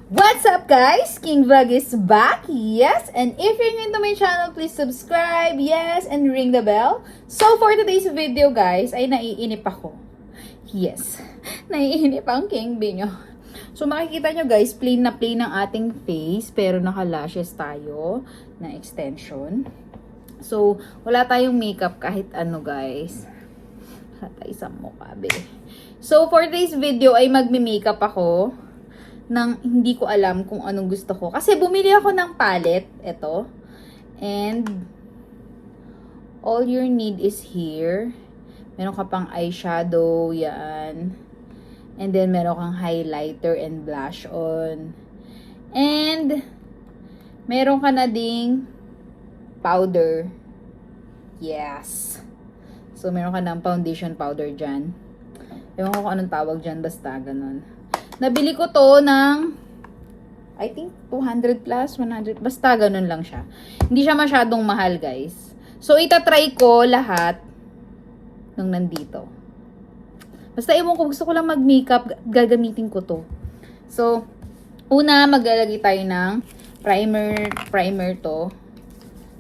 What's up guys? King Vlog is back, yes, and if you're new to my channel, please subscribe, yes, and ring the bell. So for today's video guys, ay naiinip ako. Yes, naiinip ang King Binyo. So makikita nyo guys, plain na plain ang ating face, pero naka-lashes tayo na extension. So wala tayong makeup kahit ano guys. Wala tayo sa mukha, be. So for today's video ay magme-makeup ako nang hindi ko alam kung anong gusto ko. Kasi bumili ako ng palette, ito. And all you need is here. Meron ka pang eyeshadow, yan. And then meron kang highlighter and blush on. And meron ka na ding powder. Yes. So meron ka ng foundation powder dyan. Ewan ko kung anong tawag dyan, basta ganun. Nabili ko to ng, I think, 200 plus, 100. Basta ganun lang siya. Hindi siya masyadong mahal, guys. So, itatry ko lahat nung nandito. Basta, ewan ko, gusto ko lang mag-makeup, gagamitin ko to. So, una, maglalagay tayo ng primer to.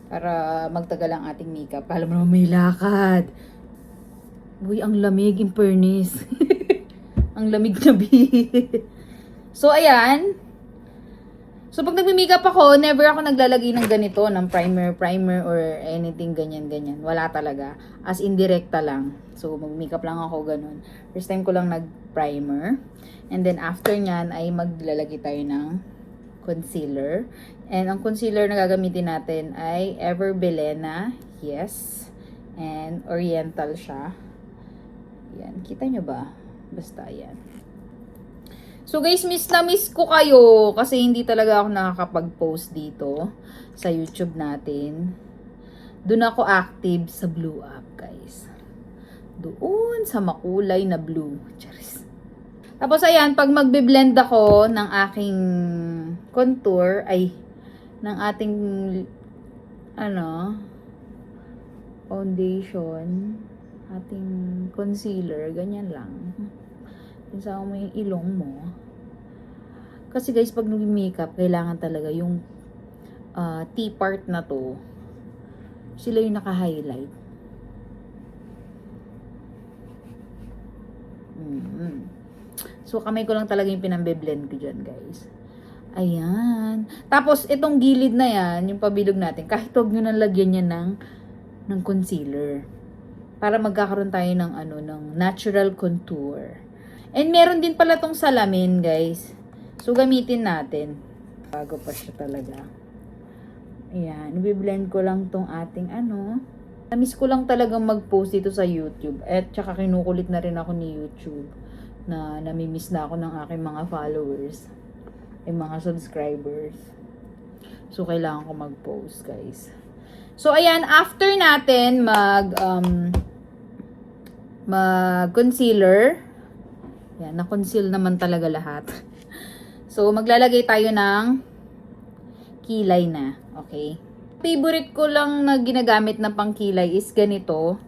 Para magtagal ang ating makeup. Alam mo naman, may lakad. Uy, ang lamig, in fairness. Ang lamig na So, ayan. So, pag nagme-makeup ako, never ako naglalagay ng ganito, ng primer, or anything ganyan. Wala talaga. As in, direkta lang. So, mag-makeup lang ako ganun. First time ko lang nag-primer. And then, after nyan, ay maglalagay tayo ng concealer. And ang concealer na gagamitin natin ay Ever Belena. Yes. And Oriental siya. Yan. Kita nyo ba? Basta yan. So guys, miss na miss ko kayo kasi hindi talaga ako nakakapag-post dito sa YouTube natin. Doon ako active sa Blue App, guys. Doon sa makulay na blue. Charis. Tapos ayan, pag magbe-blend ako ng aking contour, ay, ng ating, foundation, ating concealer, ganyan lang. Pinsama mo yung ilong mo. Kasi guys, pag nag-makeup, kailangan talaga yung T-part na to, sila yung naka-highlight. So, kamay ko lang talaga yung pinambe-blend ko dyan, guys. Ayan. Tapos, itong gilid na yan, yung pabilog natin, kahit huwag nyo nang lagyan yan ng concealer. Para magkakaroon tayo ng ng natural contour. And meron din pala tong salamin, guys. So gamitin natin. Bago pa siya talaga. Ayan, i-blend ko lang tong ating Namiss ko lang talagang mag-post dito sa YouTube. At saka kinukulit na rin ako ni YouTube na namimiss na ako ng aking mga followers. Yung mga subscribers. So kailangan ko mag-post, guys. So, ayan, after natin mag-concealer, yan, na-conceal naman talaga lahat. So, maglalagay tayo ng kilay na, okay? Favorite ko lang na ginagamit na pangkilay is ganito.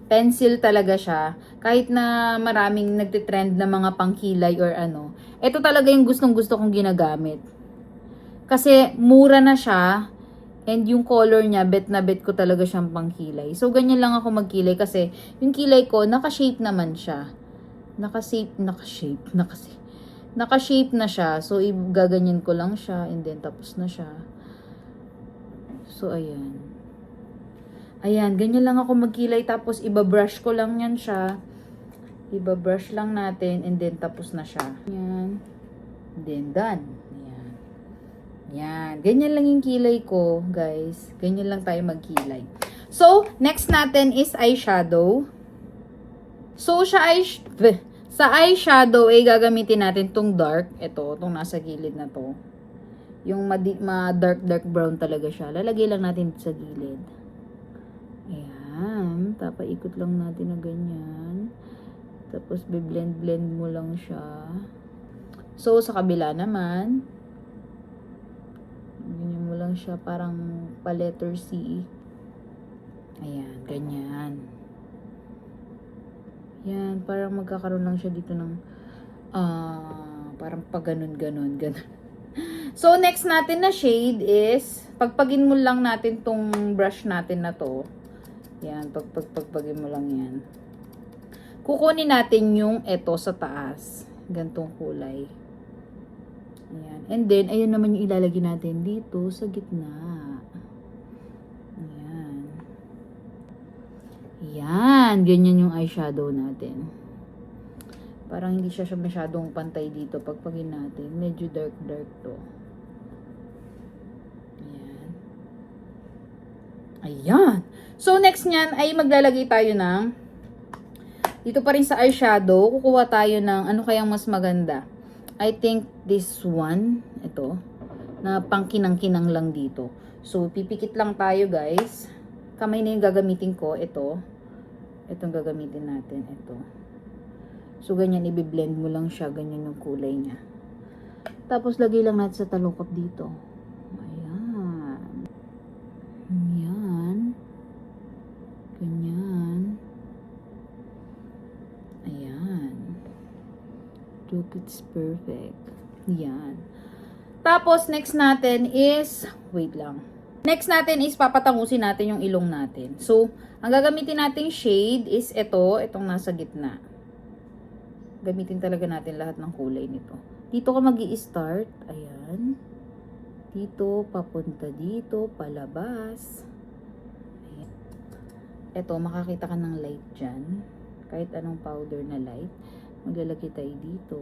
Pencil talaga siya. Kahit na maraming nagtitrend na mga pangkilay or ito talaga yung gustong-gusto kong ginagamit. Kasi, mura na siya. And yung color niya, bet na bet ko talaga siyang pangkilay. So, ganyan lang ako magkilay kasi yung kilay ko, naka-shape naman siya. Naka-shape na siya. So, gaganyan ko lang siya and then tapos na siya. So, ayan. Ayan, ganyan lang ako magkilay tapos ibabrush ko lang yan siya. Ibabrush lang natin and then tapos na siya. Ayan. And then done. Yan. Ganyan lang yung kilay ko, guys. Ganyan lang tayo magkilay. So, next natin is eyeshadow. So, sa eyeshadow, gagamitin natin tong dark. Ito, tong nasa gilid na to. Yung dark brown talaga siya. Lalagay lang natin sa gilid. Ayan. Tapos, ikot lang natin na ganyan. Tapos, blend mo lang siya. So, sa kabila naman, ganyan mo lang siya, parang pa-letter C. Ayan, ganyan. Yan, parang magkakaroon lang siya dito ng parang pag ganun. So, next natin na shade is, pagpagin mo lang natin tong brush natin na to. Yan, pagpagin mo lang yan. Kukunin natin yung eto sa taas. Gantong kulay. Ayan. And then, ayun naman yung ilalagay natin dito sa gitna. Ayan. Ayan. Ganyan yung eyeshadow natin. Parang hindi siya masyadong pantay dito. Pagpagin natin, medyo dark to. Ayan. Ayan. So, next nyan ay maglalagay tayo ng, dito pa rin sa eyeshadow, kukuha tayo ng ano kayang mas maganda. I think this one, ito, na pangkinang-kinang lang dito. So, pipikit lang tayo guys. Kamay na yung gagamitin ko. Ito. Itong gagamitin natin. Ito. So, ganyan, i-blend mo lang siya. Ganyan yung kulay niya. Tapos, lagay lang natin sa talukap dito. Ayan. Ayan. Ganyan. Ayan. Look, it's perfect. Ayan. Tapos, next natin is, wait lang. Next natin is, papatangusin natin yung ilong natin. So, ang gagamitin nating shade is ito, itong nasa gitna. Gamitin talaga natin lahat ng kulay nito. Dito ka mag-i-start. Ayan. Dito, papunta dito, palabas. Ayan. Ito, makakita ka ng light dyan. Kahit anong powder na light. Maglalagay tayo dito.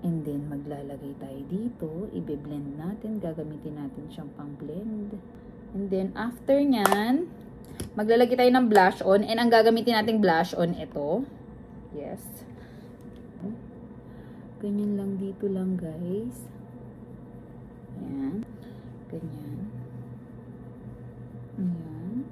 And then, maglalagay tayo dito. I-blend natin. Gagamitin natin siyang pang-blend. And then, after nyan, maglalagay tayo ng blush on. And ang gagamitin nating blush on, ito. Yes. Ganyan lang dito lang, guys. Ayan. Ganyan. Ayan.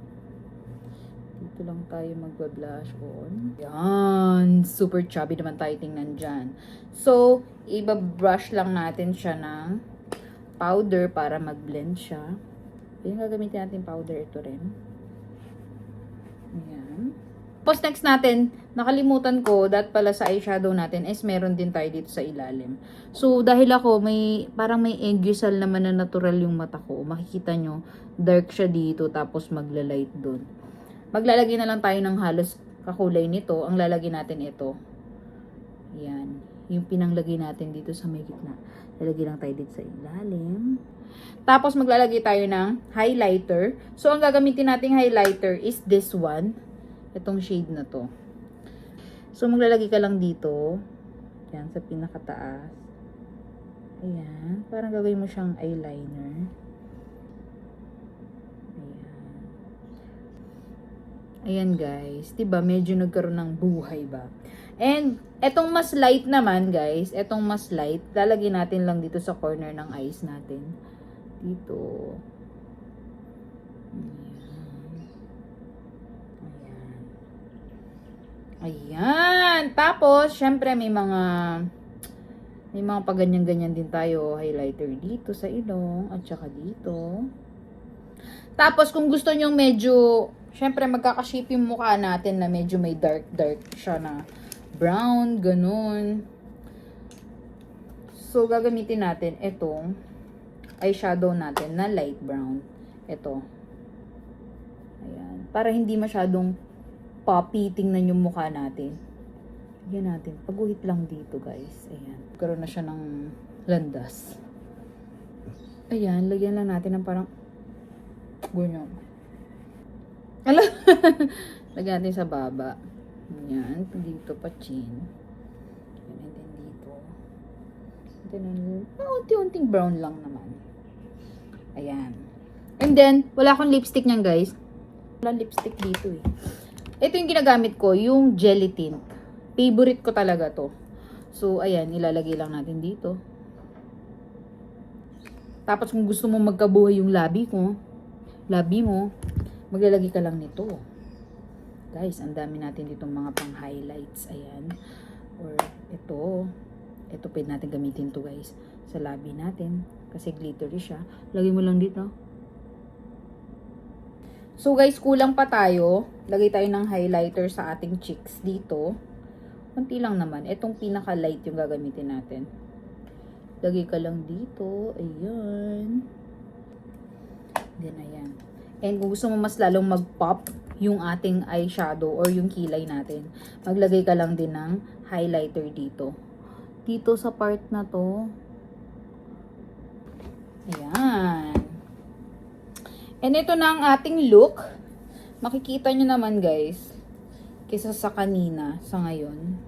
Dito lang tayo magba-blush on. Ayan. Super chubby naman tayo tingnan dyan. So, iba-brush lang natin siya ng powder para mag-blend siya. Yung gagamitin natin powder, ito rin. Ayan. Tapos next natin, nakalimutan ko, that pala sa eyeshadow natin is meron din tayo dito sa ilalim. So, dahil ako, parang may eggsal naman na natural yung mata ko. Makikita nyo, dark siya dito, tapos magla-light dun. Maglalagay na lang tayo ng halos kakulay nito. Ang lalagay natin ito. Yan. Yung pinanglagay natin dito sa may gitna. Lalagay lang tayo dito sa ilalim. Tapos, maglalagay tayo ng highlighter. So, ang gagamitin nating highlighter is this one. Itong shade na to. So, maglalagay ka lang dito. Yan, sa pinakataas. Ayan. Parang gawin mo siyang eyeliner. Ayan. Ayan, guys. Diba, medyo nagkaroon ng buhay ba? And, etong mas light naman, guys. Etong mas light, lalagay natin lang dito sa corner ng eyes natin. Dito. Ayan. Tapos, syempre may mga paganyan-ganyan din tayo. Highlighter dito sa ilong at saka dito. Tapos, kung gusto nyo medyo, syempre magkakashape yung mukha natin na medyo may dark siya na brown, ganun. So, gagamitin natin itong eyeshadow natin na light brown. Ito. Ayan. Para hindi masyadong poppy, tingnan yung mukha natin. Lagyan natin. Paguhit lang dito, guys. Ayan. Karoon na siya ng landas. Ayan. Lagyan lang natin ng parang ganyan. Ala! Lagyan natin sa baba. Ayan. Dito pa chin. Ayan. And then dito. And then, unti-unting brown lang naman. Ayan. And then, wala akong lipstick niyan, guys. Wala lipstick dito eh. Ito yung ginagamit ko, yung jelly tint. Favorite ko talaga to. So, ayan, ilalagay lang natin dito. Tapos, kung gusto mo magkabuhay yung labi mo, maglalagay ka lang nito. Guys, ang dami natin ditong mga pang-highlights. Ayan. Or, ito. Ito, pwede natin gamitin to, guys. Sa labi natin. Kasi glittery siya. Lagay mo lang dito. So guys, kulang pa tayo. Lagay tayo ng highlighter sa ating cheeks dito. Kunti lang naman. Itong pinaka-light yung gagamitin natin. Lagay ka lang dito. Ayan. Then, ayan. And kung gusto mo mas lalong mag-pop yung ating eyeshadow or yung kilay natin, maglagay ka lang din ng highlighter dito. Dito sa part na to. Ayan. And ito na ang ating look. Makikita nyo naman guys, kaysa sa kanina, sa ngayon.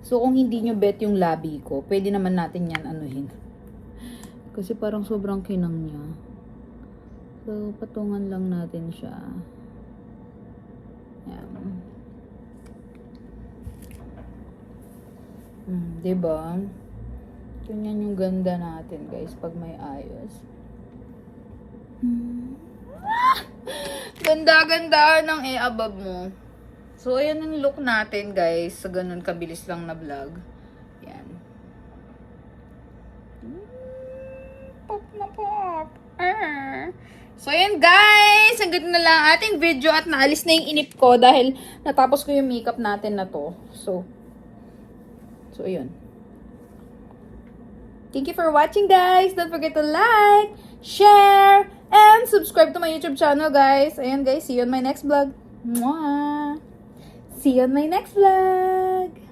So, kung hindi nyo bet yung labi ko, pwede naman natin yan anuhin. Kasi parang sobrang kinang niya. So, patungan lang natin siya. Ayan. Diba? Ganyan yung ganda natin, guys, pag may ayos. Ganda-ganda ng above mo. So, ayan yung look natin, guys. Sa ganun kabilis lang na vlog. Yan. Pop na pop. So, ayan guys. Hanggang na lang ating video at naalis na yung inip ko dahil natapos ko yung makeup natin na to. So, ayun. Thank you for watching, guys. Don't forget to like, share, and subscribe to my YouTube channel, guys. Ayan, guys. See you on my next vlog. Mwah! See you on my next vlog.